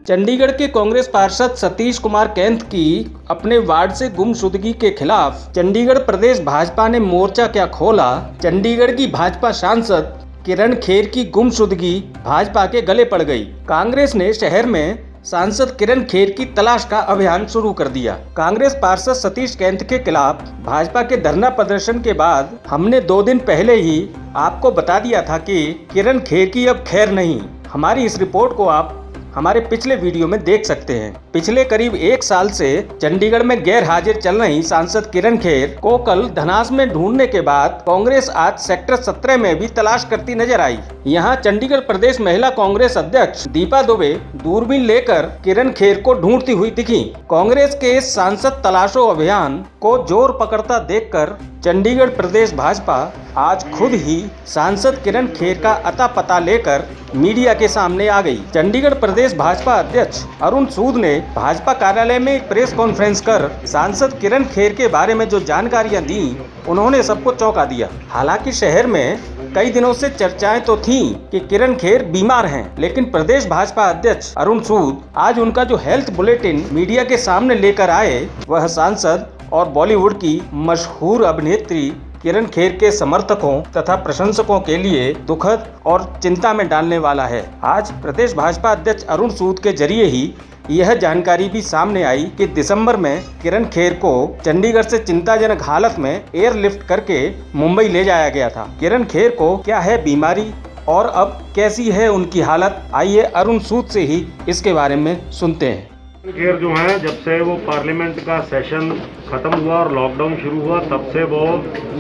चंडीगढ़ के कांग्रेस पार्षद सतीश कुमार कैंथ की अपने वार्ड से गुमशुदगी के खिलाफ चंडीगढ़ प्रदेश भाजपा ने मोर्चा क्या खोला। चंडीगढ़ की भाजपा सांसद किरण खेर की गुमशुदगी भाजपा के गले पड़ गई। कांग्रेस ने शहर में सांसद किरण खेर की तलाश का अभियान शुरू कर दिया। कांग्रेस पार्षद सतीश कैंथ के खिलाफ भाजपा के धरना प्रदर्शन के बाद हमने 2 दिन पहले ही आपको बता दिया था कि किरण खेर की अब खैर नहीं। हमारी इस रिपोर्ट को आप हमारे पिछले वीडियो में देख सकते हैं। पिछले करीब 1 साल से चंडीगढ़ में गैर हाजिर चल रही सांसद किरण खेर को कल धनास में ढूंढने के बाद कांग्रेस आज सेक्टर 17 में भी तलाश करती नजर आई। यहां चंडीगढ़ प्रदेश महिला कांग्रेस अध्यक्ष दीपा दुबे दूरबीन लेकर किरण खेर को ढूंढती हुई दिखी। कांग्रेस के इस सांसद तलाशो अभियान को जोर पकड़ता देखकर चंडीगढ़ प्रदेश भाजपा आज खुद ही सांसद किरण खेर का अता पता लेकर मीडिया के सामने आ गई। चंडीगढ़ प्रदेश भाजपा अध्यक्ष अरुण सूद ने भाजपा कार्यालय में एक प्रेस कॉन्फ्रेंस कर सांसद किरण खेर के बारे में जो जानकारियां दी, उन्होंने सबको चौंका दिया। हालांकि शहर में कई दिनों से चर्चाएं तो थीं कि किरण खेर बीमार हैं, लेकिन प्रदेश भाजपा अध्यक्ष अरुण सूद आज उनका जो हेल्थ बुलेटिन मीडिया के सामने लेकर आए, वह सांसद और बॉलीवुड की मशहूर अभिनेत्री किरण खेर के समर्थकों तथा प्रशंसकों के लिए दुखद और चिंता में डालने वाला है। आज प्रदेश भाजपा अध्यक्ष अरुण सूद के जरिए ही यह जानकारी भी सामने आई कि दिसंबर में किरण खेर को चंडीगढ़ से चिंताजनक हालत में एयरलिफ्ट करके मुंबई ले जाया गया था। किरण खेर को क्या है बीमारी और अब कैसी है उनकी हालत, आइए अरुण सूद से ही इसके बारे में सुनते हैं। खेर जो है, जब से वो पार्लियामेंट का सेशन ख़त्म हुआ और लॉकडाउन शुरू हुआ, तब से वो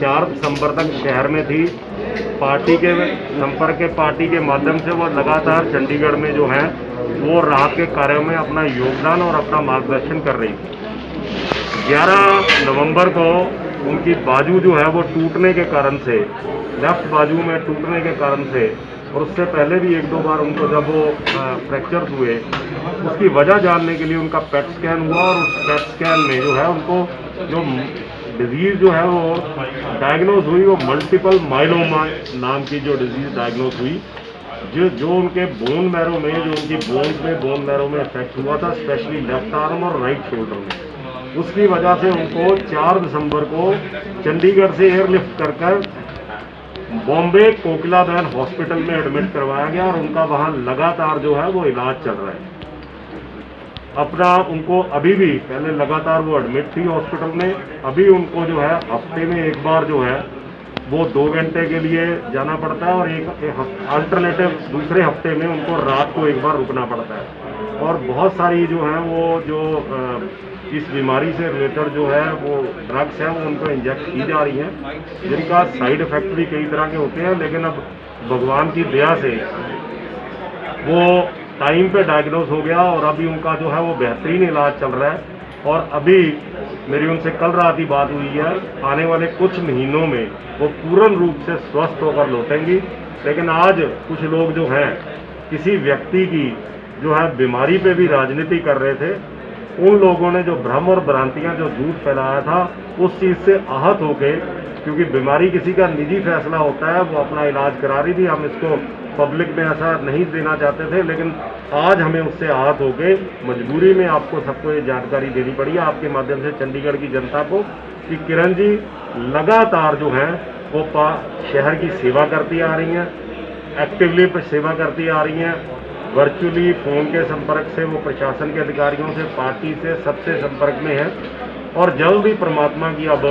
4 दिसंबर तक शहर में थी। पार्टी के संपर्क पार्टी के माध्यम से वो लगातार चंडीगढ़ में जो है वो राहत के कार्यों में अपना योगदान और अपना मार्गदर्शन कर रही थी। 11 नवंबर को उनकी बाजू जो है वो टूटने के कारण से, लेफ्ट बाजू में टूटने के कारण से, और उससे पहले भी 1-2 बार उनको जब वो फ्रैक्चर हुए, उसकी वजह जानने के लिए उनका पेट स्कैन हुआ और उस पेट स्कैन में जो है उनको जो डिजीज़ जो है वो डायग्नोज हुई, वो मल्टीपल माइलोमा नाम की जो डिजीज़ डायग्नोज हुई, जो उनके बोन मैरो में, जो उनकी बोन मैरो में इफेक्ट हुआ था, स्पेशली लेफ्ट आर्म और राइट शोल्डर में। उसकी वजह से उनको 4 दिसंबर को चंडीगढ़ से एयरलिफ्ट कर बॉम्बे कोकिलाबेन हॉस्पिटल में एडमिट करवाया गया और उनका वहाँ लगातार जो है वो इलाज चल रहा है। अपना उनको अभी भी, पहले लगातार वो एडमिट थी हॉस्पिटल में, अभी उनको जो है हफ्ते में 1 बार जो है वो 2 घंटे के लिए जाना पड़ता है और एक अल्टरनेटिव दूसरे हफ्ते में उनको रात को 1 बार रुकना पड़ता है। और बहुत सारी जो है वो जो इस बीमारी से रिलेटेड जो है वो ड्रग्स हैं वो उनको इंजेक्ट की जा रही हैं, जिनका साइड इफ़ेक्ट भी कई तरह के होते हैं। लेकिन अब भगवान की दया से वो टाइम पे डायग्नोज हो गया और अभी उनका जो है वो बेहतरीन इलाज चल रहा है। और अभी मेरी उनसे कल रात ही बात हुई है, आने वाले कुछ महीनों में वो पूर्ण रूप से स्वस्थ होकर लौटेंगी। लेकिन आज कुछ लोग जो हैं किसी व्यक्ति की जो है बीमारी पे भी राजनीति कर रहे थे, उन लोगों ने जो भ्रम और भ्रांतियां, जो झूठ फैलाया था, उस चीज़ से आहत होके, क्योंकि बीमारी किसी का निजी फैसला होता है, वो अपना इलाज करा रही थी। हम इसको पब्लिक में ऐसा नहीं देना चाहते थे, लेकिन आज हमें उससे आहत होके मजबूरी में आपको सबको ये जानकारी देनी पड़ी है, आपके माध्यम से चंडीगढ़ की जनता को, कि किरण जी लगातार जो है वो शहर की सेवा करती आ रही हैं, एक्टिवली सेवा करती आ रही हैं। वर्चुअली फ़ोन के संपर्क से वो प्रशासन के अधिकारियों से, पार्टी से, सबसे संपर्क में है। और जल्द ही परमात्मा की अब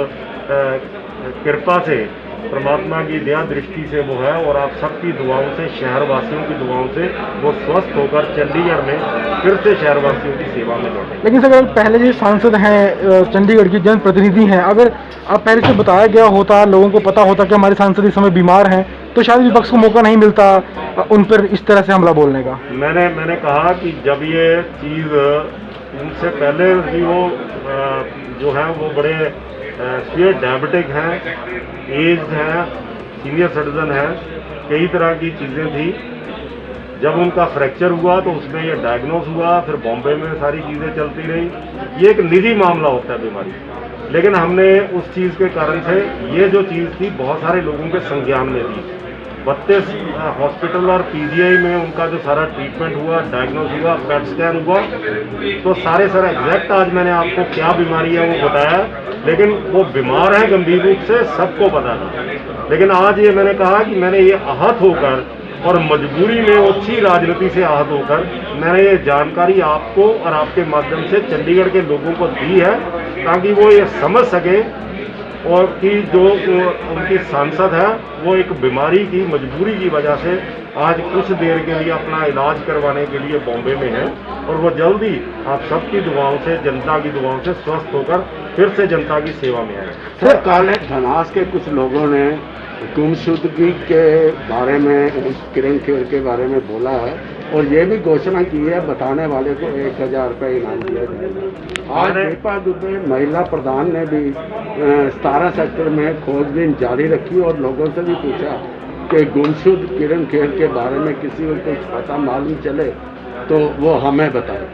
कृपा से, परमात्मा की दया दृष्टि से वो है, और आप सबकी दुआओं से, शहरवासियों की दुआओं से वो स्वस्थ होकर चंडीगढ़ में फिर से शहरवासियों की सेवा में लौटे। लेकिन सर, अगर पहले जो सांसद हैं, चंडीगढ़ की जनप्रतिनिधि हैं, अगर आप पहले से बताया गया होता, लोगों को पता होता कि हमारे सांसद इस समय बीमार हैं, तो शायद विपक्ष को मौका नहीं मिलता उन पर इस तरह से हमला बोलने का। मैंने कहा कि जब ये चीज़ उनसे पहले भी वो जो है वो बड़े सीवियर डायबिटिक हैं, एज्ड हैं, सीनियर सिटीजन हैं, कई तरह की चीज़ें थी। जब उनका फ्रैक्चर हुआ तो उसमें ये डायग्नोज हुआ, फिर बॉम्बे में सारी चीज़ें चलती रही। ये एक निजी मामला होता है बीमारी, लेकिन हमने उस चीज़ के कारण से, ये जो चीज़ थी बहुत सारे लोगों के संज्ञान में थी, 32 हॉस्पिटल और पीजीआई में उनका जो सारा ट्रीटमेंट हुआ, डायग्नोज हुआ, पेट स्कैन हुआ, तो सारे सर एग्जैक्ट आज मैंने आपको क्या बीमारी है वो बताया, लेकिन वो बीमार है गंभीर रूप से, सबको पता था। लेकिन आज ये मैंने कहा कि मैंने ये आहत होकर और मजबूरी में अच्छी राजनीति से आहत होकर मैंने ये जानकारी आपको और आपके माध्यम से चंडीगढ़ के लोगों को दी है, ताकि वो ये समझ सके और कि जो उनकी सांसद है वो एक बीमारी की मजबूरी की वजह से आज कुछ देर के लिए अपना इलाज करवाने के लिए बॉम्बे में है, और वो जल्दी आप सबकी दुआओं से, जनता की दुआओं से स्वस्थ होकर फिर से जनता की सेवा में आए। सर, कल धनास के कुछ लोगों ने गुमशुदगी के बारे में, किरण खेर के बारे में बोला है और ये भी घोषणा की है बताने वाले को 1000 रुपये इनाम दिया जाएगा। आज दीपा दुबे महिला प्रधान ने भी 17 सेक्टर में खोजबीन जारी रखी और लोगों से भी पूछा कि गुमशुद किरण खेर के बारे में किसी को कुछ पता मालूम चले तो वो हमें बताए।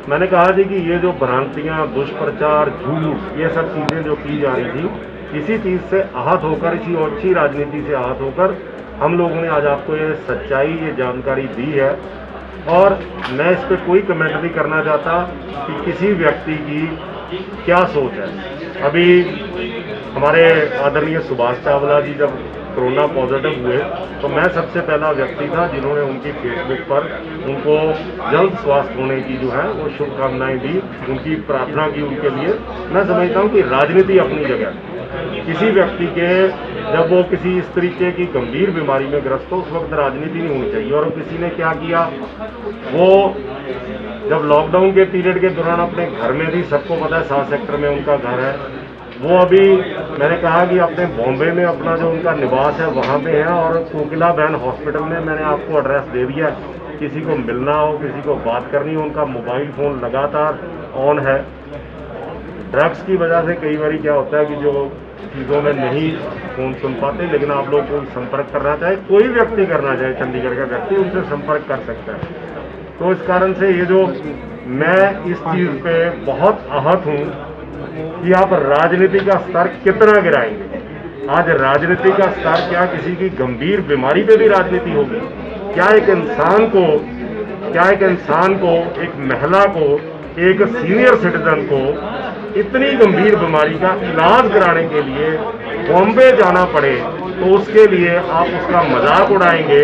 मैंने कहा जी कि ये जो भ्रांतियाँ, दुष्प्रचार, झूठ, ये सब चीज़ें जो की जा रही थी, इसी चीज़ से आहत होकर, इसी अच्छी राजनीति से आहत होकर हम लोगों ने आज आपको ये सच्चाई, ये जानकारी दी है। और मैं इस पर कोई कमेंट नहीं करना चाहता कि किसी व्यक्ति की क्या सोच है। अभी हमारे आदरणीय सुभाष चावला जी जब कोरोना पॉजिटिव हुए तो मैं सबसे पहला व्यक्ति था जिन्होंने उनकी फेसबुक पर उनको जल्द स्वास्थ्य होने की जो है वो शुभकामनाएं दी, उनकी प्रार्थना की उनके लिए। मैं समझता हूँ कि राजनीति अपनी जगह, किसी व्यक्ति के जब वो किसी इस तरीके की गंभीर बीमारी में ग्रस्त हो उस वक्त राजनीति नहीं होनी चाहिए। और किसी ने क्या किया, वो जब लॉकडाउन के पीरियड के दौरान अपने घर में भी, सबको पता है 7 सेक्टर में उनका घर है, वो अभी मैंने कहा कि अपने बॉम्बे में अपना जो उनका निवास है वहाँ पे है, और कोकिला बहन हॉस्पिटल में मैंने आपको एड्रेस दे दिया। किसी को मिलना हो, किसी को बात करनी हो, उनका मोबाइल फ़ोन लगातार ऑन है। ड्रग्स की वजह से कई बार क्या होता है कि जो चीज़ों में नहीं फ़ोन सुन पाते, लेकिन आप लोग को संपर्क करना चाहे, कोई व्यक्ति करना चाहे, चंडीगढ़ का व्यक्ति उनसे संपर्क कर सकता है। तो इस कारण से ये जो मैं इस चीज़ पे बहुत आहत हूँ कि आप राजनीति का स्तर कितना गिराएंगे। आज राजनीति का स्तर क्या, किसी की गंभीर बीमारी पे भी राजनीति होगी क्या? एक इंसान को, एक महिला को, एक सीनियर सिटीजन को इतनी गंभीर बीमारी का इलाज कराने के लिए बॉम्बे जाना पड़े तो उसके लिए आप उसका मजाक उड़ाएंगे,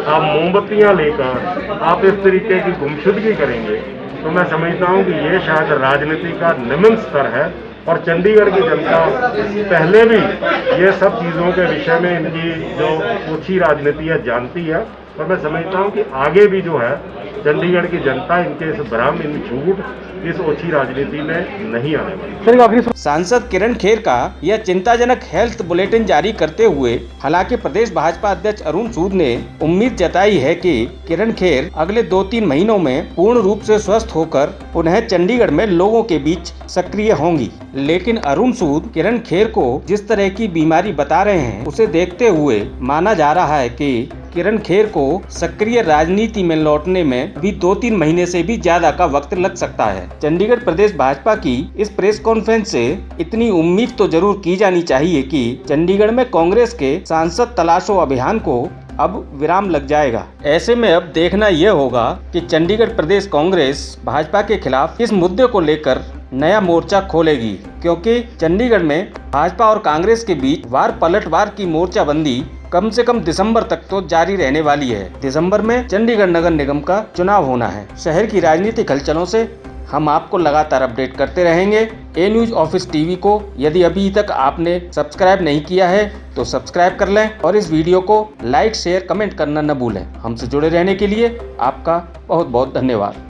आप मोमबत्तियां लेकर आप इस तरीके की गुमशुदगी करेंगे, तो मैं समझता हूं कि ये शायद राजनीति का निम्न स्तर है। और चंडीगढ़ की जनता पहले भी ये सब चीज़ों के विषय में इनकी जो ओछी राजनीति है जानती है, और मैं समझता हूं कि आगे भी जो है चंडीगढ़ की जनता इनके इस भ्रम, इन झूठ, इस ओछी राजनीति में नहीं आने वाली। सांसद किरण खेर का यह चिंताजनक हेल्थ बुलेटिन जारी करते हुए हालांकि प्रदेश भाजपा अध्यक्ष अरुण सूद ने उम्मीद जताई है कि किरण खेर अगले 2-3 महीनों में पूर्ण रूप से स्वस्थ होकर पुनः चंडीगढ़ में लोगों के बीच सक्रिय होंगी। लेकिन अरुण सूद किरण खेर को जिस तरह की बीमारी बता रहे हैं उसे देखते हुए माना जा रहा है कि किरण खेर को सक्रिय राजनीति में लौटने में भी 2-3 महीने से भी ज्यादा का वक्त लग सकता है। चंडीगढ़ प्रदेश भाजपा की इस प्रेस कॉन्फ्रेंस से इतनी उम्मीद तो जरूर की जानी चाहिए कि चंडीगढ़ में कांग्रेस के सांसद तलाशो अभियान को अब विराम लग जाएगा। ऐसे में अब देखना यह होगा कि चंडीगढ़ प्रदेश कांग्रेस भाजपा के खिलाफ किस मुद्दे को लेकर नया मोर्चा खोलेगी, क्योंकि चंडीगढ़ में भाजपा और कांग्रेस के बीच वार पलटवार की मोर्चाबंदी कम से कम दिसंबर तक तो जारी रहने वाली है। दिसंबर में चंडीगढ़ नगर निगम का चुनाव होना है। शहर की राजनीतिक हलचलों से हम आपको लगातार अपडेट करते रहेंगे। ए न्यूज ऑफिस टीवी को यदि अभी तक आपने सब्सक्राइब नहीं किया है तो सब्सक्राइब कर लें और इस वीडियो को लाइक, शेयर, कमेंट करना न भूलें। हमसे जुड़े रहने के लिए आपका बहुत बहुत धन्यवाद।